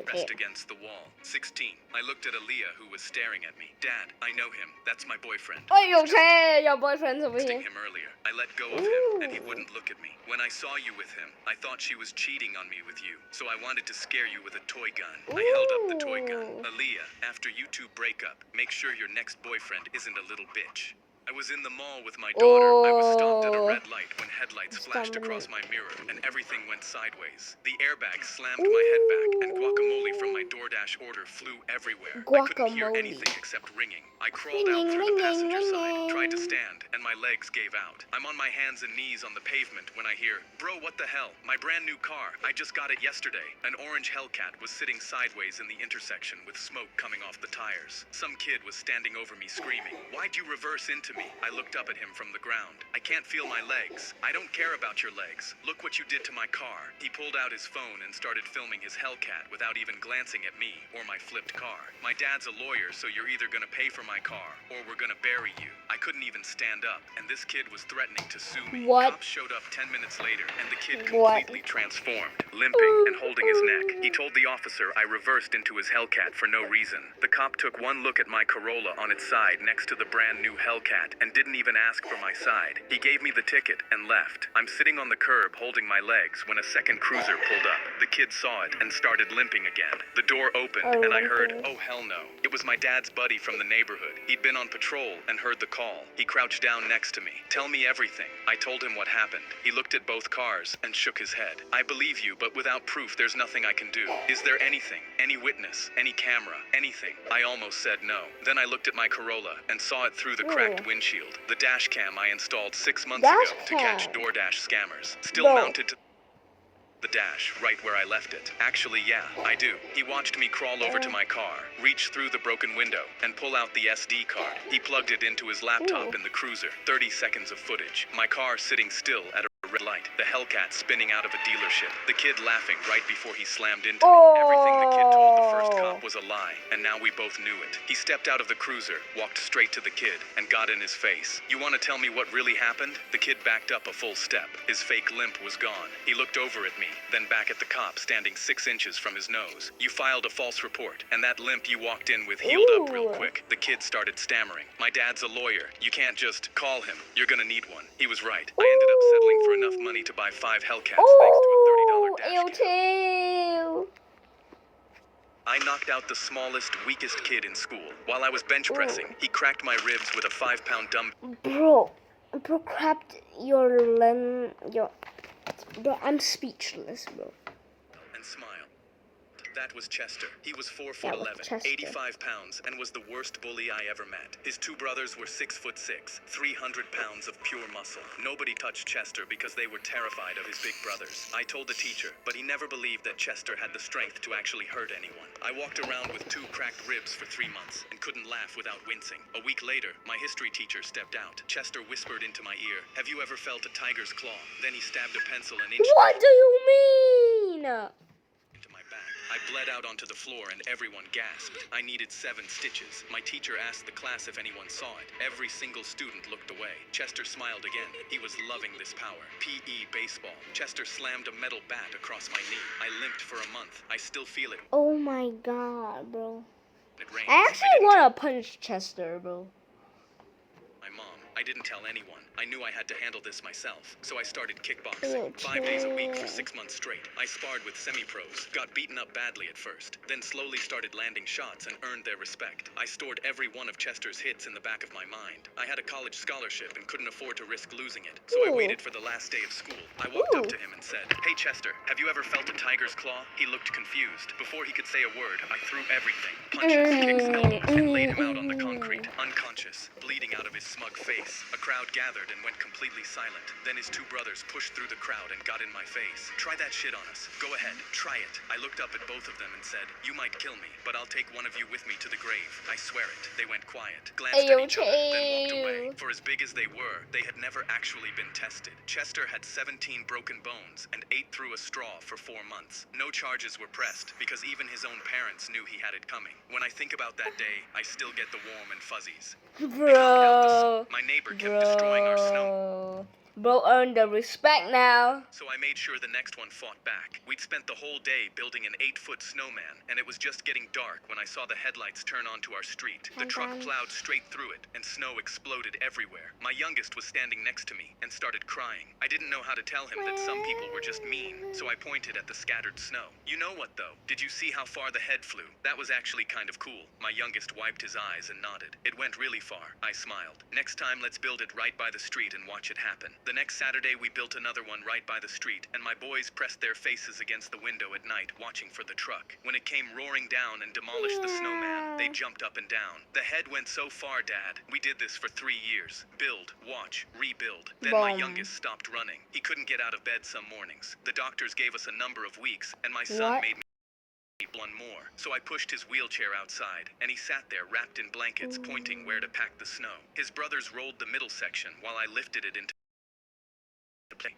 pressed against the wall. 16. I looked at Aaliyah, who was staring at me. Dad, I know him. That's my boyfriend. Your boyfriend's over here. Texting him earlier. I let go of him, and he wouldn't look at me. When I saw you with him, I thought she was cheating on me with you, so I wanted to scare you with a toy gun. I held up the toy gun. Aaliyah, after you two break up, make sure your next boyfriend isn't a little bitch. I was in the mall with my daughter. I was stopped at a red light when headlights flashed across my mirror and everything went sideways. The airbag slammed my head back and guacamole from my DoorDash order flew everywhere. I couldn't hear anything except ringing. I crawled out through the passenger side, tried to stand, and my legs gave out. I'm on my hands and knees on the pavement when I hear, "Bro, what the hell? My brand new car. I just got it yesterday." An orange Hellcat was sitting sideways in the intersection with smoke coming off the tires. Some kid was standing over me screaming, "Why'd you reverse into me?" I looked up at him from the ground. "I can't feel my legs." "I don't care about your legs. Look what you did to my car." He pulled out his phone and started filming his Hellcat without even glancing at me or my flipped car. "My dad's a lawyer, so you're either gonna pay for my car or we're gonna bury you." I couldn't even stand up, and this kid was threatening to sue me. What? Cops showed up 10 minutes later, and the kid completely transformed, limping and holding his neck. He told the officer I reversed into his Hellcat for no reason. The cop took one look at my Corolla on its side next to the brand new Hellcat and didn't even ask for my side. He gave me the ticket and left. I'm sitting on the curb holding my legs when a second cruiser pulled up. The kid saw it and started limping again. The door opened and I heard, "Oh hell no." It was my dad's buddy from the neighborhood. He'd been on patrol and heard the call. He crouched down next to me. "Tell me everything." I told him what happened. He looked at both cars and shook his head. "I believe you, but without proof there's nothing I can do. Is there anything? Any witness? Any camera? Anything?" I almost said no. Then I looked at my Corolla and saw it through the cracked windshield. The dash cam I installed 6 months ago to catch DoorDash scammers. Still mounted to the dash, right where I left it. Actually, yeah, I do. He watched me crawl over to my car, reach through the broken window, and pull out the SD card. He plugged it into his laptop in the cruiser. 30 seconds of footage. My car sitting still at a red light. The Hellcat spinning out of a dealership. The kid laughing right before he slammed into me. Everything the kid told the first cop was a lie, and now we both knew it. He stepped out of the cruiser, walked straight to the kid, and got in his face. "You want to tell me what really happened?" The kid backed up a full step. His fake limp was gone. He looked over at me, then back at the cop standing 6 inches from his nose. "You filed a false report, and that limp you walked in with healed up real quick." The kid started stammering. "My dad's a lawyer. You can't just call him. You're gonna need one." He was right. I ended up settling for enough money to buy 5 Hellcats thanks to a $30 dash cam. I knocked out the smallest, weakest kid in school. While I was bench pressing, he cracked my ribs with a 5-pound dumbbell. Bro, cracked your bro, I'm speechless, bro. And smiled. That was Chester. He was 4'11", 85 pounds, and was the worst bully I ever met. His 2 brothers were 6'6", 300 pounds of pure muscle. Nobody touched Chester because they were terrified of his big brothers. I told the teacher, but he never believed that Chester had the strength to actually hurt anyone. I walked around with 2 cracked ribs for 3 months and couldn't laugh without wincing. A week later, my history teacher stepped out. Chester whispered into my ear, "Have you ever felt a tiger's claw?" Then he stabbed a pencil an inch. What do you mean? I bled out onto the floor and everyone gasped. I needed 7 stitches. My teacher asked the class if anyone saw it. Every single student looked away. Chester smiled again. He was loving this power. PE baseball. Chester slammed a metal bat across my knee. I limped for a month. I still feel it. Oh my god, bro. It rains. I actually want to punch Chester, bro. My mom. I didn't tell anyone. I knew I had to handle this myself, so I started kickboxing. 5 days a week for 6 months straight. I sparred with semi-pros, got beaten up badly at first, then slowly started landing shots and earned their respect. I stored every one of Chester's hits in the back of my mind. I had a college scholarship and couldn't afford to risk losing it, so I waited for the last day of school. I walked up to him and said, "Hey Chester, have you ever felt a tiger's claw?" He looked confused. Before he could say a word, I threw everything. Punches, kicks, elbows, and laid him out on the concrete, unconscious, bleeding out of his smug face. A crowd gathered and went completely silent. Then his two brothers pushed through the crowd and got in my face. "Try that shit on us. Go ahead, try it." I looked up at both of them and said, "You might kill me, but I'll take one of you with me to the grave. I swear it." They went quiet, glanced at each other, then walked away. For as big as they were, they had never actually been tested. Chester had 17 broken bones and ate through a straw for 4 months. No charges were pressed because even his own parents knew he had it coming. When I think about that day, I still get the warm and fuzzies. Bro. My neighbor kept destroying our snow. Bro earned the respect now. So I made sure the next one fought back. We'd spent the whole day building an 8-foot snowman, and it was just getting dark when I saw the headlights turn onto our street. The truck plowed straight through it, and snow exploded everywhere. My youngest was standing next to me and started crying. I didn't know how to tell him that some people were just mean, so I pointed at the scattered snow. "You know what, though? Did you see how far the head flew? That was actually kind of cool." My youngest wiped his eyes and nodded. "It went really far." I smiled. "Next time, let's build it right by the street and watch it happen." The next Saturday, we built another one right by the street, and my boys pressed their faces against the window at night, watching for the truck. When it came roaring down and demolished the snowman, they jumped up and down. "The head went so far, Dad. We did this for 3 years. Build, watch, rebuild." Then my youngest stopped running. He couldn't get out of bed some mornings. The doctors gave us a number of weeks, and my son made me one more. So I pushed his wheelchair outside, and he sat there wrapped in blankets, pointing where to pack the snow. His brothers rolled the middle section while I lifted it into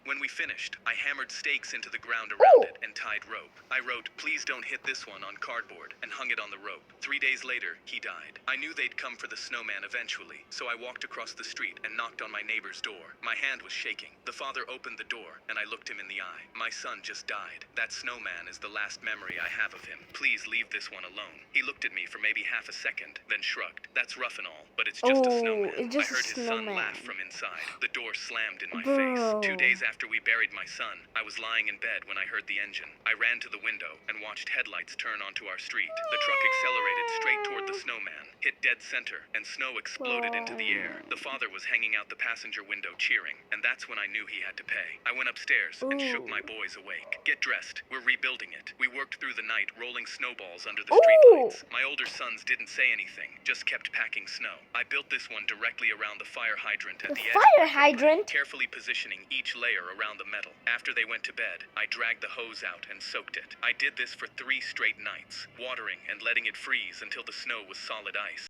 When we finished, I hammered stakes into the ground around it and tied rope. I wrote, "Please don't hit this one," on cardboard and hung it on the rope. 3 days later, he died. I knew they'd come for the snowman eventually, so I walked across the street and knocked on my neighbor's door. My hand was shaking. The father opened the door, and I looked him in the eye. "My son just died. That snowman is the last memory I have of him. Please leave this one alone." He looked at me for maybe half a second, then shrugged. "That's rough and all, but it's just a snowman." It's just I heard a his son snowman. laugh from inside. The door slammed in my face. 2 days after we buried my son, I was lying in bed when I heard the engine. I ran to the window and watched headlights turn onto our street. The truck accelerated straight toward the snowman, hit dead center, and snow exploded into the air. The father was hanging out the passenger window cheering, and that's when I knew he had to pay. I went upstairs and shook my boys awake. "Get dressed. We're rebuilding it." We worked through the night rolling snowballs under the streetlights. My older sons didn't say anything, just kept packing snow. I built this one directly around the fire hydrant at the edge. Fire hydrant? Carefully positioning each layer around the metal. After they went to bed, I dragged the hose out and soaked it. I did this for 3 straight nights, watering and letting it freeze until the snow was solid ice.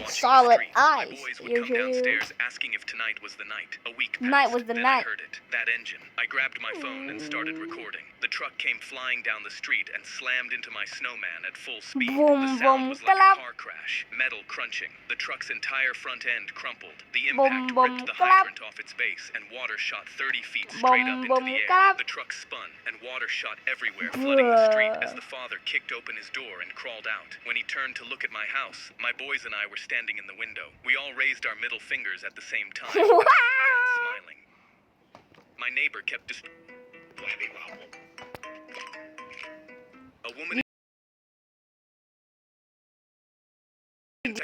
Solid ice. My boys would come downstairs asking if tonight was the night. A week passed. Night was the then night. I heard it. That engine. I grabbed my phone and started recording. The truck came flying down the street and slammed into my snowman at full speed. The sound was like a car crash. Metal crunching. The truck's entire front end crumpled. The impact ripped the hydrant off its base, and water shot 30 feet straight up into the air. The truck spun, and water shot everywhere, flooding the street as the father kicked open his door and crawled out. When he turned to look at my house, my boys and I were standing in the window. We all raised our middle fingers at the same time, smiling. My neighbor kept A woman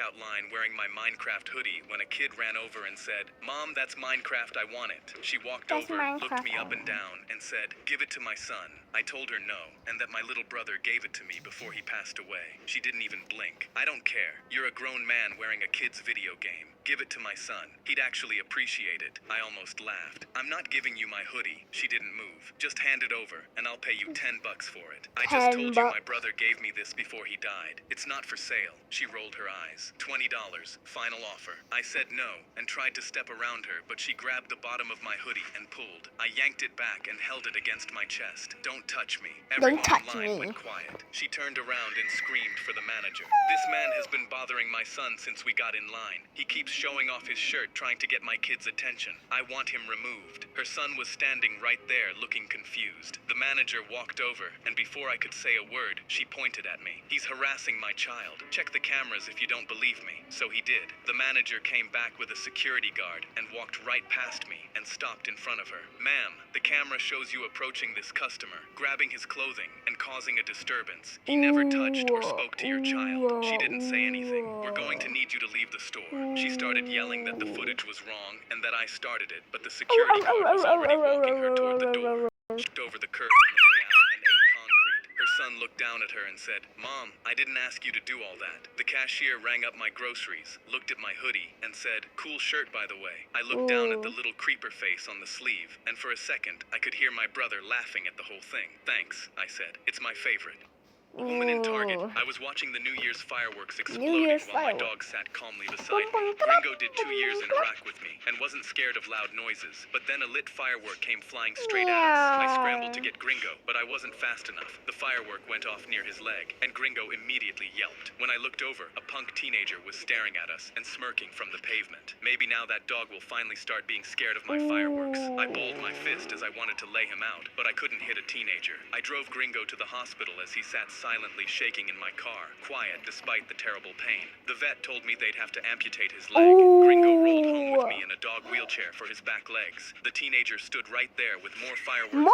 outline wearing my Minecraft hoodie when a kid ran over and said, "Mom, that's Minecraft, I want it." She walked over, looked me up and down, and said, "Give it to my son." I told her no, and that my little brother gave it to me before he passed away. She didn't even blink. "I don't care. You're a grown man wearing a kid's video game. Give it to my son. He'd actually appreciate it." I almost laughed. "I'm not giving you my hoodie." She didn't move. "Just hand it over, and I'll pay you $10 for it." "I just told you my brother gave me this before he died. It's not for sale." She rolled her eyes. $20, final offer. I said no, and tried to step around her, but she grabbed the bottom of my hoodie and pulled. I yanked it back and held it against my chest. "Don't touch me." Everyone online went quiet. She turned around and screamed for the manager. "This man has been bothering my son since we got in line. He keeps showing off his shirt trying to get my kid's attention. I want him removed." Her son was standing right there looking confused. The manager walked over, and before I could say a word, she pointed at me. "He's harassing my child. Check the cameras if you don't believe believe me, so he did. The manager came back with a security guard and walked right past me and stopped in front of her. Ma'am, the camera shows you approaching this customer, grabbing his clothing and causing a disturbance. He never touched or spoke to your child. She didn't say anything. We're going to need you to leave the store. She started yelling that the footage was wrong and that I started it, but the security guard was already walking her toward the door. Tripped over the curb on the way out and ate concrete. Her son looked down at her and said, "Mom, I didn't ask you to do all that." The cashier rang up my groceries, looked at my hoodie, and said, "Cool shirt, by the way." I looked down at the little creeper face on the sleeve, and for a second, I could hear my brother laughing at the whole thing. "Thanks," I said. "It's my favorite." A woman in Target. I was watching the New Year's fireworks exploding while my dog sat calmly beside me. Gringo did 2 years in Iraq with me and wasn't scared of loud noises. But then a lit firework came flying straight at us. I scrambled to get Gringo, but I wasn't fast enough. The firework went off near his leg, and Gringo immediately yelped. When I looked over, a punk teenager was staring at us and smirking from the pavement. Maybe now that dog will finally start being scared of my fireworks. I balled my fist as I wanted to lay him out, but I couldn't hit a teenager. I drove Gringo to the hospital as he sat silently shaking in my car, quiet despite the terrible pain. The vet told me they'd have to amputate his leg. Gringo rolled home with me in a dog wheelchair for his back legs. The teenager stood right there with more fireworks.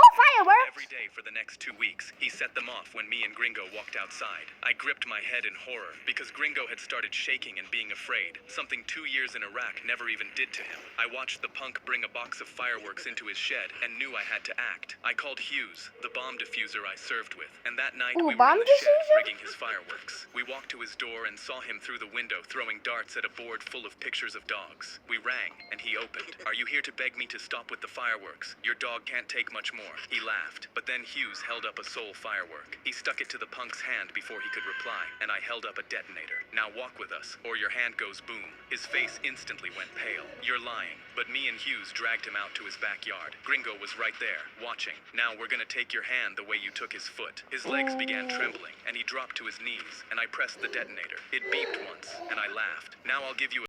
Every day for the next 2 weeks. He set them off when me and Gringo walked outside. I gripped my head in horror because Gringo had started shaking and being afraid, something 2 years in Iraq never even did to him. I watched the punk bring a box of fireworks into his shed and knew I had to act. I called Hughes, the bomb diffuser I served with, and that night we were in the shed rigging his fireworks. We walked to his door and saw him through the window throwing darts at a board full of pictures of dogs. We rang, and he opened. "Are you here to beg me to stop with the fireworks? Your dog can't take much more." He laughed, but then Hughes held up a soul firework. He stuck it to the punk's hand before he could reply, and I held up a detonator. "Now walk with us, or your hand goes boom." His face instantly went pale. "You're lying." But me and Hughes dragged him out to his backyard. Gringo was right there, watching. "Now we're gonna take your hand the way you took his foot." His legs began trembling, and he dropped to his knees, and I pressed the detonator. It beeped once, and I laughed. "Now I'll give you a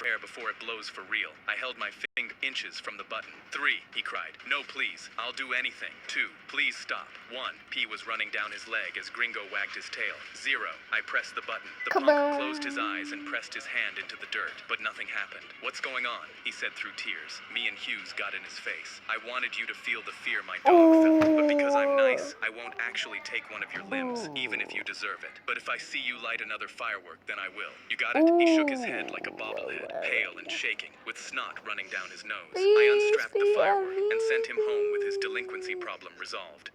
air before it blows for real." I held my finger inches from the button. 3, he cried. "No, please. I'll do anything." 2, "Please stop." 1, P was running down his leg as Gringo wagged his tail. 0, I pressed the button. The punk closed his eyes and pressed his hand into the dirt, but nothing happened. "What's going on?" he said through tears. Me and Hughes got in his face. "I wanted you to feel the fear my dog felt, but because I'm nice, I won't actually take one of your limbs, even if you deserve it. But if I see you light another firework, then I will. You got it?" He shook his head like a bobblehead, pale and shaking, with snot running down his nose. I unstrapped the firework and sent him home with his delinquency problem resolved.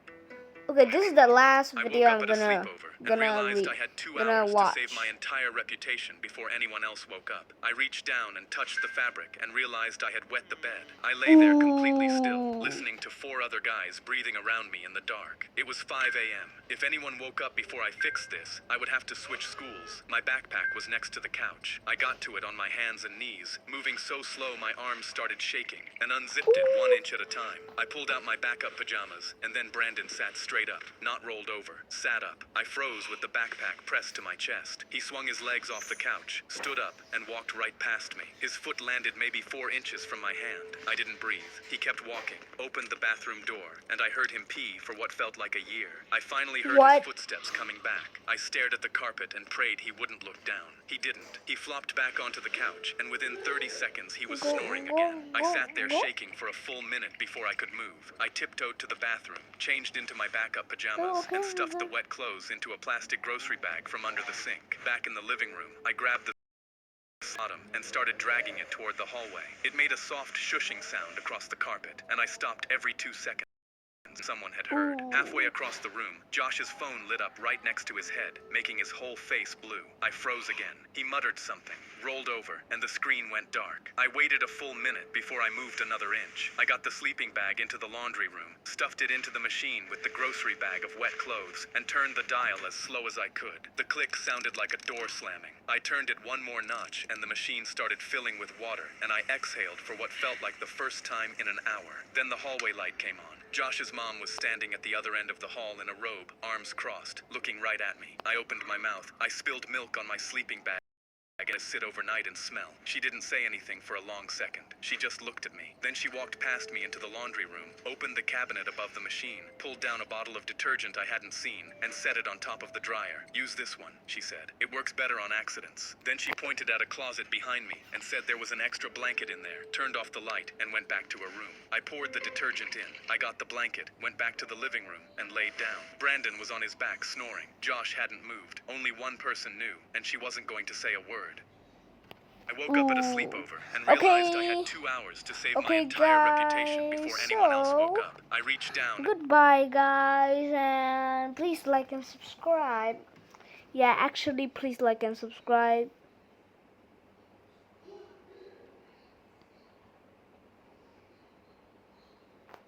Okay, this is the last I video woke up I'm at a sleepover and realized I had 2 hours watch. to save my entire reputation before anyone else woke up. I reached down and touched the fabric and realized I had wet the bed. I lay there completely still, listening to 4 other guys breathing around me in the dark. It was 5 a.m. If anyone woke up before I fixed this, I would have to switch schools. My backpack was next to the couch. I got to it on my hands and knees, moving so slow my arms started shaking, and unzipped it 1 inch at a time. I pulled out my backup pajamas, and then Brandon sat straight up, not rolled over, sat up. I froze with the backpack pressed to my chest. He swung his legs off the couch, stood up, and walked right past me. His foot landed maybe 4 inches from my hand. I didn't breathe. He kept walking, opened the bathroom door, and I heard him pee for what felt like a year. I finally heard his footsteps coming back. I stared at the carpet and prayed he wouldn't look down. He didn't. He flopped back onto the couch, and within 30 seconds he was snoring again. I sat there shaking for a full minute before I could move. I tiptoed to the bathroom, changed into my backup pajamas, and stuffed the wet clothes into a plastic grocery bag from under the sink. Back in the living room, I grabbed the bottom and started dragging it toward the hallway. It made a soft shushing sound across the carpet, and I stopped every 2 seconds. Someone had heard. Halfway across the room, Josh's phone lit up right next to his head, making his whole face blue. I froze again. He muttered something, rolled over, and the screen went dark. I waited a full minute before I moved another inch. I got the sleeping bag into the laundry room, stuffed it into the machine with the grocery bag of wet clothes, and turned the dial as slow as I could. The click sounded like a door slamming. I turned it 1 more notch, and the machine started filling with water, and I exhaled for what felt like the first time in an hour. Then the hallway light came on. Josh's mom was standing at the other end of the hall in a robe, arms crossed, looking right at me. I opened my mouth. I spilled milk on my sleeping bag get to sit overnight and smell. She didn't say anything for a long second. She just looked at me. Then she walked past me into the laundry room, opened the cabinet above the machine, pulled down a bottle of detergent I hadn't seen, and set it on top of the dryer. Use this one, she said. It works better on accidents. Then she pointed at a closet behind me and said there was an extra blanket in there, turned off the light, and went back to her room. I poured the detergent in. I got the blanket, went back to the living room, and laid down. Brandon was on his back, snoring. Josh hadn't moved. Only one person knew, and she wasn't going to say a word. I woke up at a sleepover and realized I had 2 hours to save my entire reputation before anyone else woke up. I reached down. Goodbye, guys, and please like and subscribe. Yeah, actually, please like and subscribe.